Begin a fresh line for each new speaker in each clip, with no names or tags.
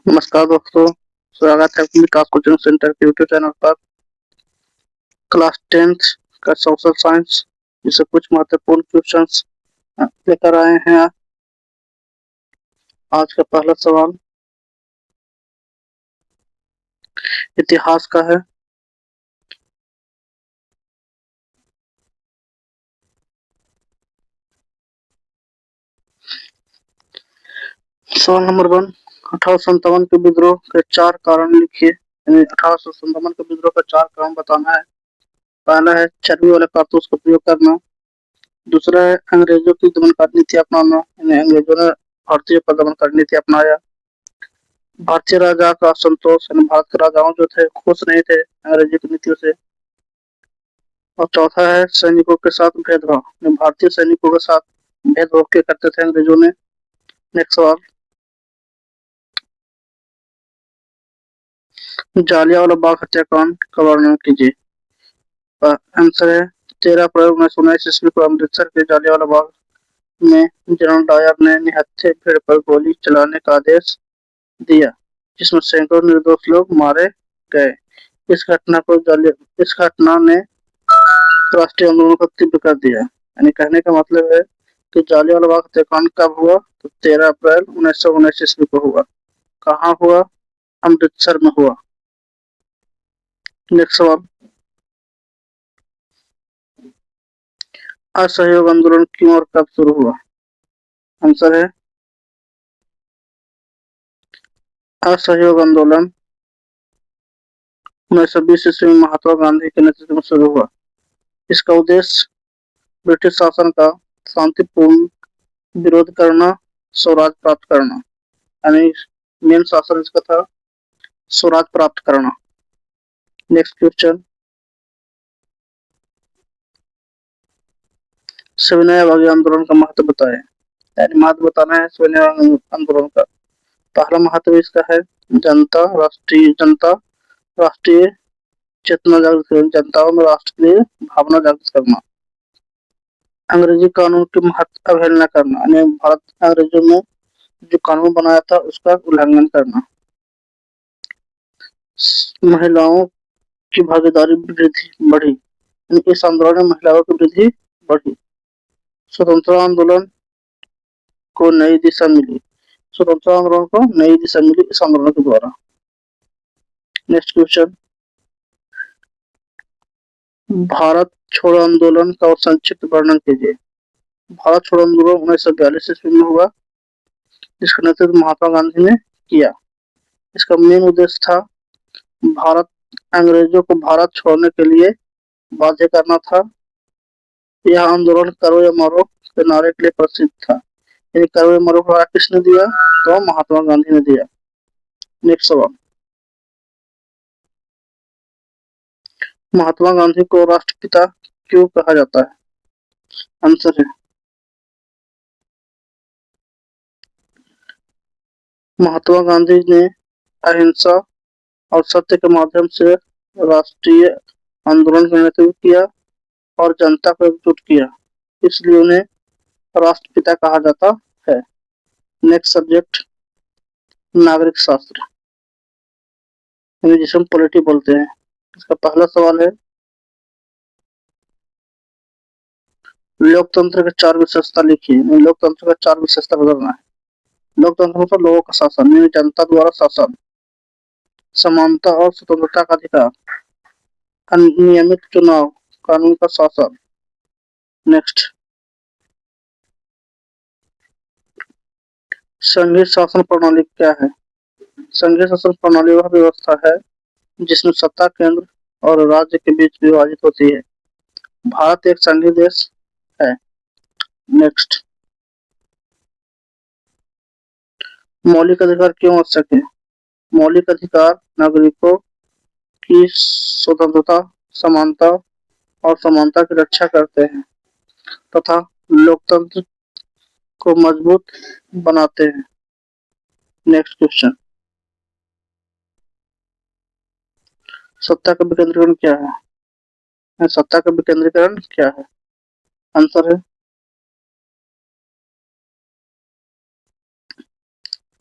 नमस्कार दोस्तों, स्वागत है आपका विकास कोचिंग सेंटर के यूट्यूब चैनल पर। क्लास 10th का सोशल साइंस जिससे कुछ महत्वपूर्ण क्वेश्चंस लेकर आए हैं। आज का पहला सवाल इतिहास का है। सवाल नंबर 1, 1857 के विद्रोह के 4 कारण लिखिए। यानी 1857 के विद्रोह का 4 कारण बताना है। पहला है चर्बी वाले कारतूस का प्रयोग करना। दूसरा है अंग्रेजों की दमनकारी नीति अपनाना, यानी अंग्रेजों ने भारतीयों पर दमनकारी नीति अपनाया। भारतीय राजा का असंतोष, यानी भारत के राजाओं जो थे खुश नहीं थे अंग्रेजी की नीतियों से। और चौथा है सैनिकों के साथ भेदभाव, यानी भारतीय सैनिकों के साथ भेदभाव के करते थे अंग्रेजों ने। नेक्स्ट सवाल, जालियांवाला बाग हत्याकांड का वर्णन कीजिए। आंसर है 13 अप्रैल 1919 ईस्वी को अमृतसर के जालियांवाला बाग में जनरल डायर ने निहत्थे भीड़ पर गोली चलाने का आदेश दिया, जिसमें सैकड़ों निर्दोष लोग मारे गए। इस घटना ने राष्ट्रीय आंदोलन को तीव्र कर दिया। यानी कहने का मतलब है कि जालियांवाला बाग हत्याकांड कब हुआ, तो 13 अप्रैल 1919 ईस्वी को हुआ। कहाँ हुआ? अमृतसर में हुआ। नेक्स्ट सवाल, असहयोग आंदोलन क्यों और कब शुरू हुआ? आंसर है असहयोग आंदोलन 1920 ईस्वी में महात्मा गांधी के नेतृत्व में शुरू हुआ। इसका उद्देश्य ब्रिटिश शासन का शांतिपूर्ण विरोध करना, स्वराज प्राप्त करना। यानी मेन शासन इसका था स्वराज प्राप्त करना। नेक्स्ट क्वेश्चन, सविनय अवज्ञा आंदोलन का महत्व बताएं। यानी महत्व बताना है सविनय आंदोलन का। पहला महत्व इसका है जनता राष्ट्रीय चेतना जागृत करना, जनताओं में राष्ट्र के लिए भावना जागृत करना। अंग्रेजी कानून की महत्व अवहेलना करना, यानी भारत अंग्रेजों ने जो कानून बनाया था उसका उल्लंघन करना। महिलाओं की भागीदारी वृद्धि बढ़ी, इस आंदोलन में महिलाओं की वृद्धि बढ़ी। स्वतंत्रता आंदोलन को नई दिशा मिली, स्वतंत्रता आंदोलन को नई दिशा मिली इस आंदोलन के द्वारा। नेक्स्ट क्वेश्चन, भारत छोड़ो आंदोलन का और संक्षिप्त वर्णन कीजिए। भारत छोड़ो आंदोलन 1942 ईस्वी में हुआ, जिसका नेतृत्व महात्मा गांधी ने किया। इसका मेन उद्देश्य था भारत अंग्रेजों को भारत छोड़ने के लिए बाध्य करना था। यह आंदोलन करो या मरो के नारे के लिए प्रसिद्ध था। यानी करो या मरो का किसने दिया, तो महात्मा गांधी ने दिया। नेक्स्ट सवाल, महात्मा गांधी को राष्ट्रपिता क्यों कहा जाता है? आंसर है महात्मा गांधी ने अहिंसा और सत्य के माध्यम से राष्ट्रीय आंदोलन का नेतृत्व किया और जनता को एकजुट किया, इसलिए उन्हें राष्ट्रपिता कहा जाता है। नेक्स्ट सब्जेक्ट, नागरिक शास्त्र, जिसे हम पॉलिटी बोलते हैं। इसका पहला सवाल है लोकतंत्र के 4 विशेषता लिखिए। लोकतंत्र का 4 विशेषता बताना है। लोकतंत्र मतलब लोगों का शासन, यानी जनता द्वारा शासन, समानता और स्वतंत्रता का अधिकार, नियमित चुनाव, कानून का शासन। नेक्स्ट, संघीय शासन प्रणाली क्या है? संघीय शासन प्रणाली वह व्यवस्था है जिसमें सत्ता केंद्र और राज्य के बीच विभाजित होती है। भारत एक संघीय देश है। नेक्स्ट, मौलिक अधिकार क्यों आवश्यक है? मौलिक अधिकार नागरिकों की स्वतंत्रता, समानता और समानता की रक्षा करते हैं तथा लोकतंत्र को मजबूत बनाते हैं। नेक्स्ट क्वेश्चन, सत्ता का विकेंद्रीकरण क्या है? सत्ता का विकेंद्रीकरण क्या है? आंसर है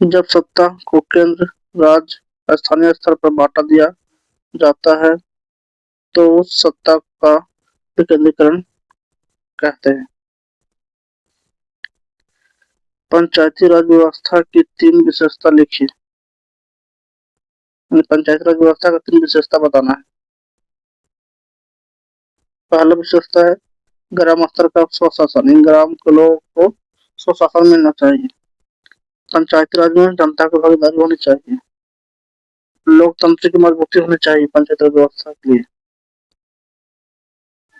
जब सत्ता को केंद्र राज्य स्थानीय स्तर पर बांटा दिया जाता है तो उस सत्ता का विकेंद्रीकरण कहते हैं। पंचायती राज व्यवस्था की 3 विशेषता लिखिए। पंचायती राज व्यवस्था का 3 विशेषता बताना है। पहला विशेषता है ग्राम स्तर का स्वशासन। इन ग्राम के लोगों को स्वशासन मिलना चाहिए। पंचायती राज में जनता की भागीदारी होनी चाहिए। लोकतंत्र की मजबूती होनी चाहिए पंचायती राज व्यवस्था के लिए।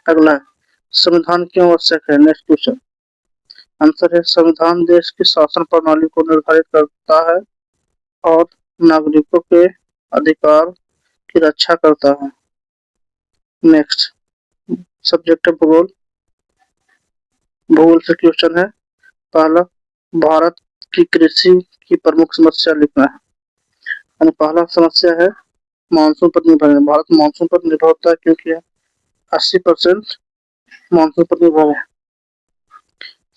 अगला है संविधान क्यों आवश्यक है। नेक्स्ट क्वेश्चन आंसर है संविधान देश की शासन प्रणाली को निर्धारित करता है और नागरिकों के अधिकार की रक्षा करता है। नेक्स्ट सब्जेक्ट है भूगोल। भूगोल से क्वेश्चन है पहला भारत की कृषि की प्रमुख समस्या लिखना है। यानी पहला समस्या है मानसून पर निर्भर है। भारत मानसून पर निर्भर होता है क्योंकि 80% मानसून पर निर्भर है।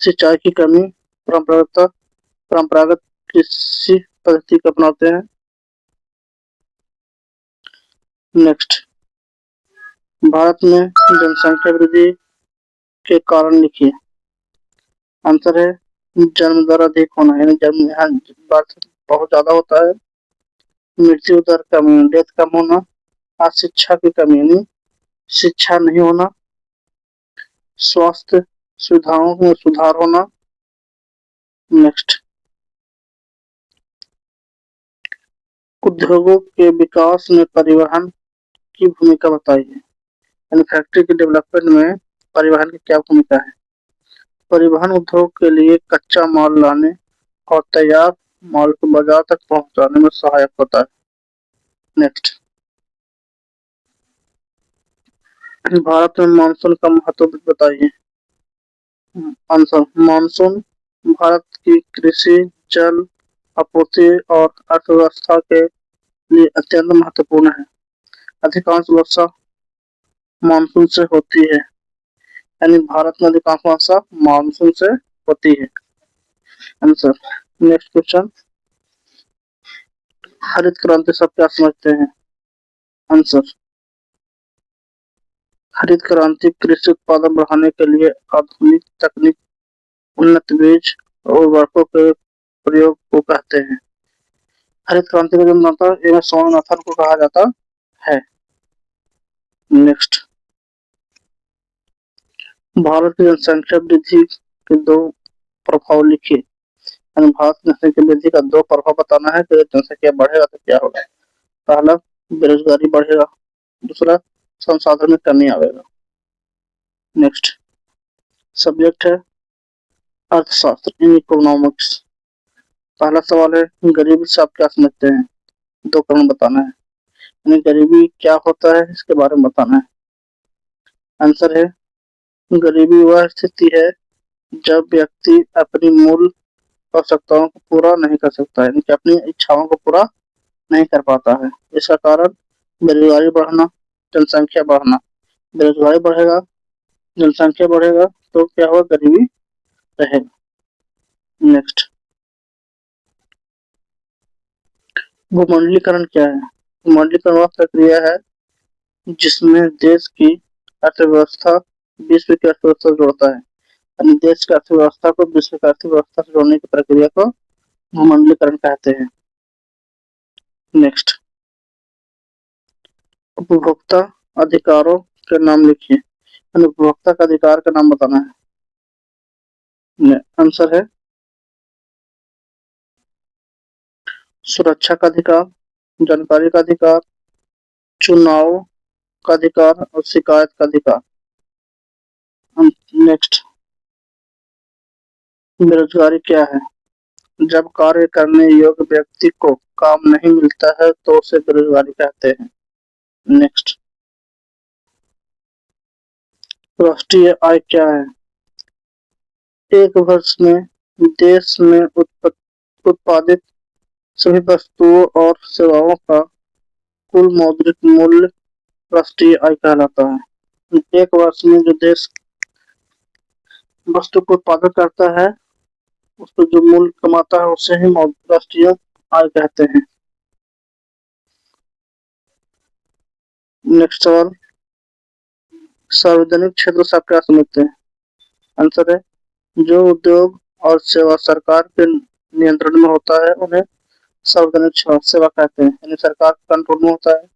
सिंचाई की कमी। परंपरागत कृषि पद्धति को अपनाते हैं। नेक्स्ट भारत में जनसंख्या वृद्धि के कारण लिखिए। आंसर है जन्म दर अधिक होना। यानी जन्म यहाँ बर्थ बहुत ज्यादा होता है। मृत्यु दर कम, डेथ कम होना। अशिक्षा की कमी यानी शिक्षा नहीं होना। स्वास्थ्य सुविधाओं में सुधार होना। नेक्स्ट उद्योगों के विकास में परिवहन की भूमिका बताइए। यानी फैक्ट्री के डेवलपमेंट में परिवहन की क्या भूमिका है। परिवहन उद्योग के लिए कच्चा माल लाने और तैयार माल को बाजार तक पहुंचाने में सहायक होता है। नेक्स्ट भारत में मानसून का महत्व बताइए। आंसर मानसून भारत की कृषि जल आपूर्ति और अर्थव्यवस्था के लिए अत्यंत महत्वपूर्ण है। अधिकांश वर्षा मानसून से होती है। यानी भारत में अधिकांश वर्षा मानसून से होती है। आंसर नेक्स्ट क्वेश्चन हरित क्रांति सब क्या समझते हैं। आंसर हरित क्रांति कृषि उत्पादन बढ़ाने के लिए आधुनिक तकनीक, उन्नत बीज और उर्वरकों के प्रयोग को कहते हैं। हरित क्रांति का जन्मदाता एवं स्वामीनाथन को कहा जाता है। नेक्स्ट भारत की जनसंख्या वृद्धि के 2 प्रभाव लिखिए। यानी भारत की जनसंख्या वृद्धि का 2 प्रभाव बताना है कि जनसंख्या बढ़ेगा तो क्या होगा। पहला बेरोजगारी बढ़ेगा, दूसरा संसाधन में कमी आएगा। नेक्स्ट सब्जेक्ट है अर्थशास्त्र इन इकोनॉमिक्स। पहला सवाल है गरीबी से आप क्या समझते हैं। 2 कारण बताना है। यानी गरीबी क्या होता है इसके बारे में बताना है। आंसर है गरीबी वह स्थिति है जब व्यक्ति अपनी मूल आवश्यकताओं को पूरा नहीं कर सकता है। यानी कि अपनी इच्छाओं को पूरा नहीं कर पाता है। इसका कारण बेरोजगारी बढ़ना, जनसंख्या बढ़ना। बेरोजगारी बढ़ेगा, जनसंख्या बढ़ेगा तो क्या होगा गरीबी रहेगा। नेक्स्ट भूमंडलीकरण क्या है। भूमंडलीकरण वह प्रक्रिया है जिसमें देश की अर्थव्यवस्था विश्व की अर्थव्यवस्था से जोड़ता है। यानी देश की अर्थव्यवस्था को विश्व की अर्थव्यवस्था से जोड़ने की प्रक्रिया को भूमंडलीकरण कहते हैं। नेक्स्ट उपभोक्ता अधिकारों के नाम लिखिए। यानी उपभोक्ता का अधिकार का नाम बताना है। आंसर है सुरक्षा का अधिकार, जानकारी का अधिकार, चुनाव का अधिकार और शिकायत का अधिकार। नेक्स्ट बेरोजगारी क्या है। जब कार्य करने योग्य व्यक्ति को काम नहीं मिलता है तो उसे बेरोजगारी कहते हैं। नेक्स्ट राष्ट्रीय आय क्या है। एक वर्ष में देश में उत्पादित सभी वस्तुओं और सेवाओं का कुल मौद्रिक मूल्य राष्ट्रीय आय कहलाता है। एक वर्ष में जो देश वस्तु को उत्पादन करता है उसको जो मूल्य कमाता है उसे ही राष्ट्रीय आय कहते हैं। नेक्स्ट सवाल, सार्वजनिक क्षेत्र से आप क्या समझते हैं? आंसर है, जो उद्योग और सेवा सरकार के नियंत्रण में होता है उन्हें सार्वजनिक सेवा कहते हैं, यानी सरकार के कंट्रोल में होता है।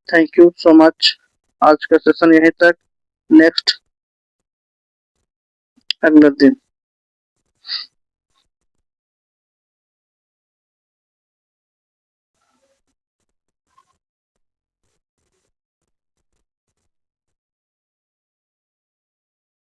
Thank you so much. आज का सेशन यहीं तक। नेक्स्ट अगले दिन।